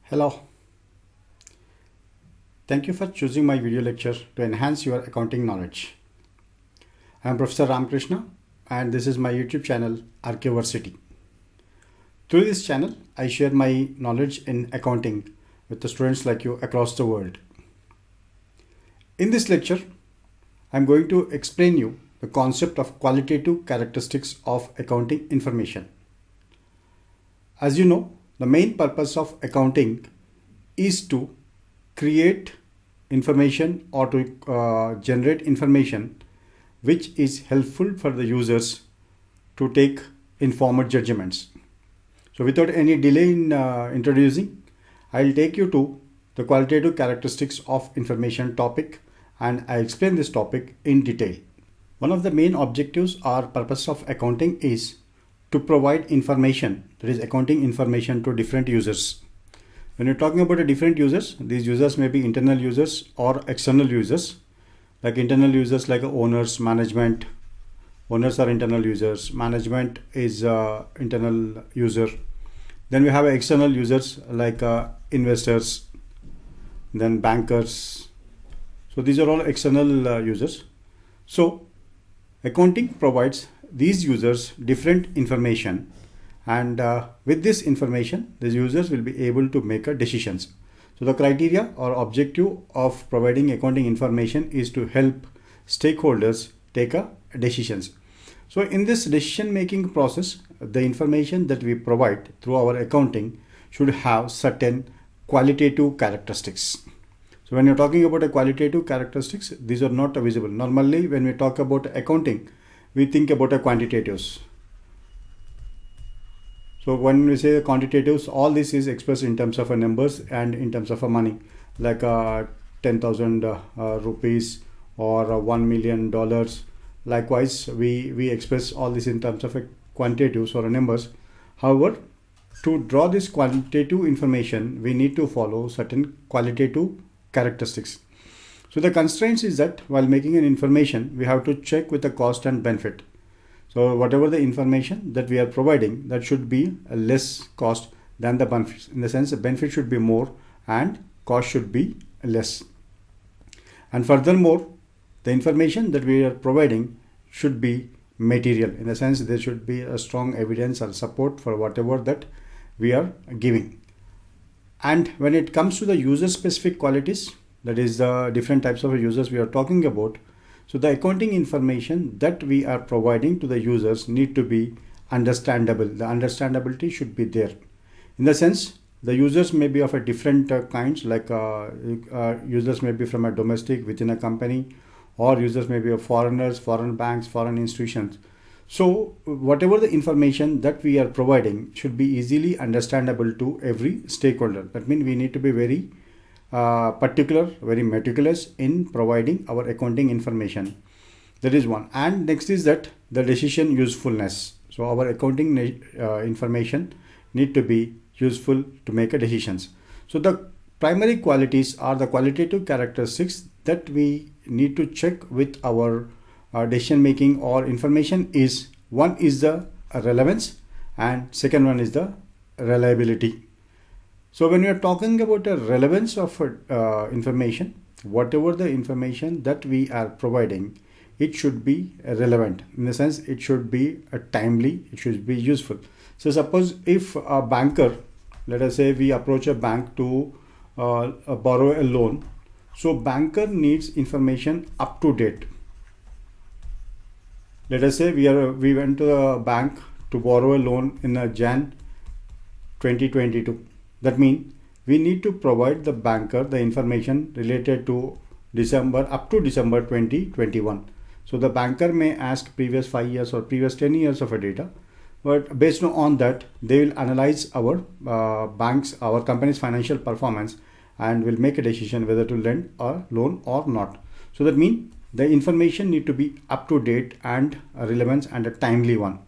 Hello. Thank you for choosing my video lecture to enhance your accounting knowledge. I am Professor Ramakrishna and this is my YouTube channel Archiversity. Through this channel, I share my knowledge in accounting with the students like you across the world. In this lecture, I am going to explain you the concept of qualitative characteristics of accounting information. As you know, the main purpose of accounting is to create information or to generate information which is helpful for the users to take informed judgments. So without any delay in introducing, I'll take you to the qualitative characteristics of information topic and I explain this topic in detail. One of the main objectives or purpose of accounting is to provide information, that is accounting information, to different users. When you're talking about different users, these users may be internal users or external users. Like internal users like owners, management. Owners are internal users. Management is internal user. Then we have external users like investors, then bankers. So these are all external users. So accounting provides these users different information, and with this information these users will be able to make decisions. So the criteria or objective of providing accounting information is to help stakeholders take decisions. So in this decision making process, the information that we provide through our accounting should have certain qualitative characteristics. So when you're talking about a qualitative characteristics, these are not visible. Normally when we talk about accounting, we think about a quantitatives. So when we say quantitatives, all this is expressed in terms of numbers and in terms of money, like 10,000 rupees or $1 million. Likewise, we express all this in terms of quantitatives or numbers. However, to draw this quantitative information, we need to follow certain qualitative characteristics. So the constraints is that while making an information, we have to check with the cost and benefit. So whatever the information that we are providing, that should be a less cost than the benefits. In the sense, the benefit should be more and cost should be less. And furthermore, the information that we are providing should be material. In the sense, there should be a strong evidence or support for whatever that we are giving. And when it comes to the user specific qualities, that is the different types of users we are talking about. So the accounting information that we are providing to the users need to be understandable. The understandability should be there. In the sense, the users may be of a different kinds, like users may be from a domestic within a company, or users may be of foreigners, foreign banks, foreign institutions. So whatever the information that we are providing should be easily understandable to every stakeholder. That means we need to be very particular, very meticulous in providing our accounting information. That is one. And next is that the decision usefulness. So our accounting information need to be useful to make a decisions. So the primary qualities are the qualitative characteristics that we need to check with our decision making or information is: one is the relevance and second one is the reliability. So when we are talking about the relevance of information, whatever the information that we are providing, it should be relevant. In the sense, it should be timely, it should be useful. So suppose if a banker, let us say we approach a bank to borrow a loan. So banker needs information up to date. Let us say we went to the bank to borrow a loan in Jan 2022. That means we need to provide the banker the information related to December up to December 2021. So the banker may ask previous 5 years or previous 10 years of data, but based on that, they will analyze our our company's financial performance and will make a decision whether to lend a loan or not. So that means the information need to be up to date and relevant and a timely one.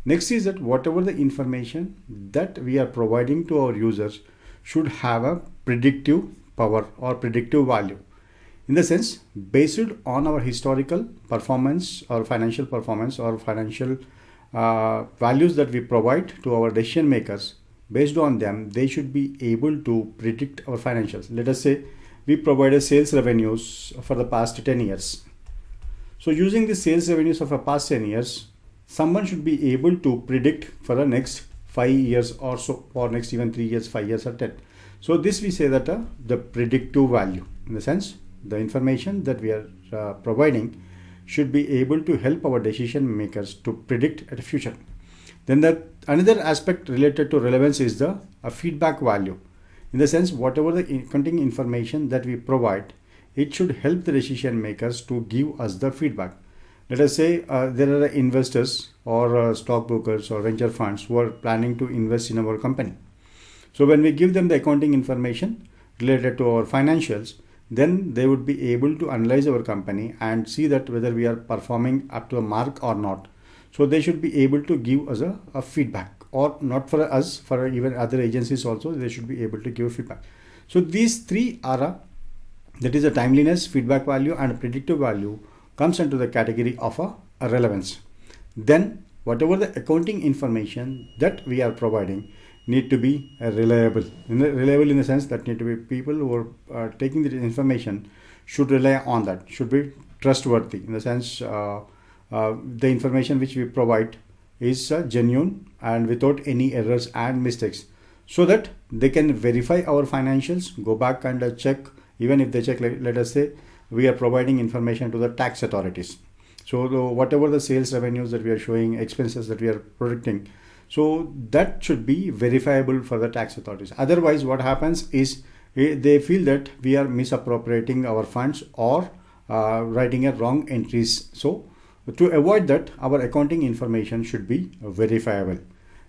Next is that whatever the information that we are providing to our users should have a predictive power or predictive value. In the sense, based on our historical performance or financial performance or financial values that we provide to our decision makers, based on them, they should be able to predict our financials. Let us say we provided sales revenues for the past 10 years. So using the sales revenues of the past 10 years, someone should be able to predict for the next 5 years or so, or next even 3 years, 5 years or 10. So this we say that the predictive value, in the sense the information that we are providing should be able to help our decision makers to predict at the future. Then another aspect related to relevance is the feedback value. In the sense, whatever the accounting information that we provide, it should help the decision makers to give us the feedback. Let us say there are investors or stockbrokers or venture funds who are planning to invest in our company. So when we give them the accounting information related to our financials, then they would be able to analyze our company and see that whether we are performing up to a mark or not. So they should be able to give us a feedback, or not for us, for even other agencies also, they should be able to give feedback. So these three are that is a timeliness, feedback value and predictive value comes into the category of a relevance. Then whatever the accounting information that we are providing need to be reliable. Reliable in the sense that need to be people who are taking the information should rely on that, should be trustworthy, in the sense the information which we provide is genuine and without any errors and mistakes, so that they can verify our financials, go back and check. Even if they check, let us say we are providing information to the tax authorities. So whatever the sales revenues that we are showing, expenses that we are predicting, so that should be verifiable for the tax authorities. Otherwise, what happens is they feel that we are misappropriating our funds or writing a wrong entries. So to avoid that, our accounting information should be verifiable.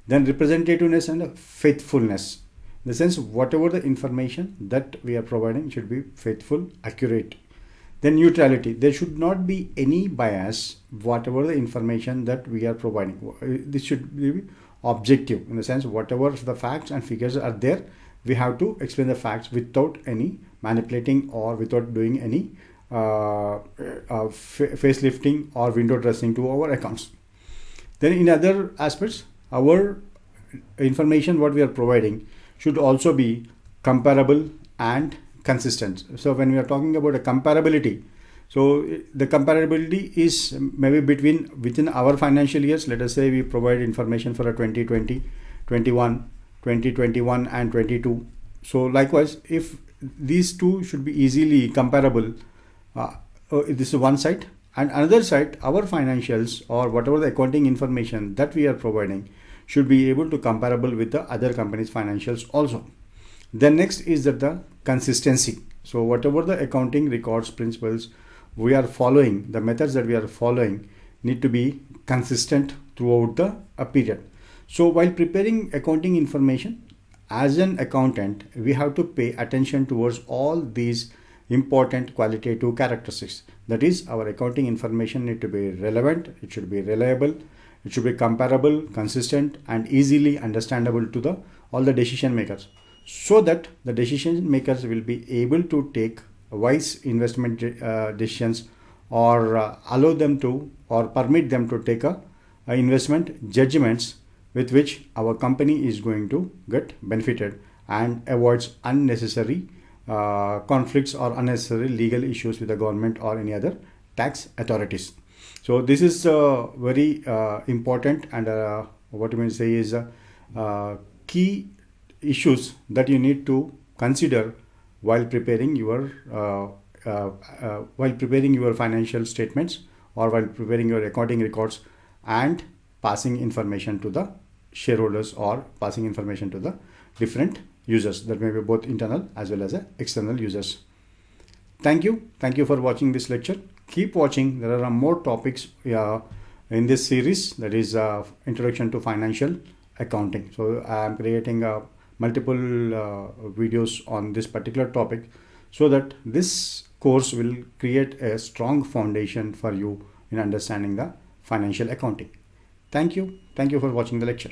Then representativeness and faithfulness. In the sense, whatever the information that we are providing should be faithful, accurate. Then neutrality. There should not be any bias, whatever the information that we are providing. This should be objective, in the sense whatever the facts and figures are there, we have to explain the facts without any manipulating or without doing any facelifting or window dressing to our accounts. Then in other aspects, our information what we are providing should also be comparable and consistent. So when we are talking about a comparability, so the comparability is maybe within our financial years. Let us say we provide information for a 2020, 21, 2021 and 22. So likewise, if these two should be easily comparable, this is one side, and another side, our financials or whatever the accounting information that we are providing should be able to comparable with the other company's financials also. Then next is that the consistency. So whatever the accounting records principles we are following, the methods that we are following need to be consistent throughout the period. So while preparing accounting information, as an accountant, we have to pay attention towards all these important qualitative characteristics. That is, our accounting information need to be relevant, it should be reliable, it should be comparable, consistent and easily understandable to all the decision makers, so that the decision makers will be able to take wise investment decisions, or allow them to or permit them to take investment judgments with which our company is going to get benefited and avoids unnecessary conflicts or unnecessary legal issues with the government or any other tax authorities. So this is very important, and what you may say is key issues that you need to consider while preparing your financial statements, or while preparing your accounting records and passing information to the shareholders or passing information to the different users, that may be both internal as well as external users. Thank you for watching this lecture. Keep watching, there are more topics in this series, that is introduction to financial accounting. So I am creating multiple videos on this particular topic, so that this course will create a strong foundation for you in understanding the financial accounting. Thank you for watching the lecture.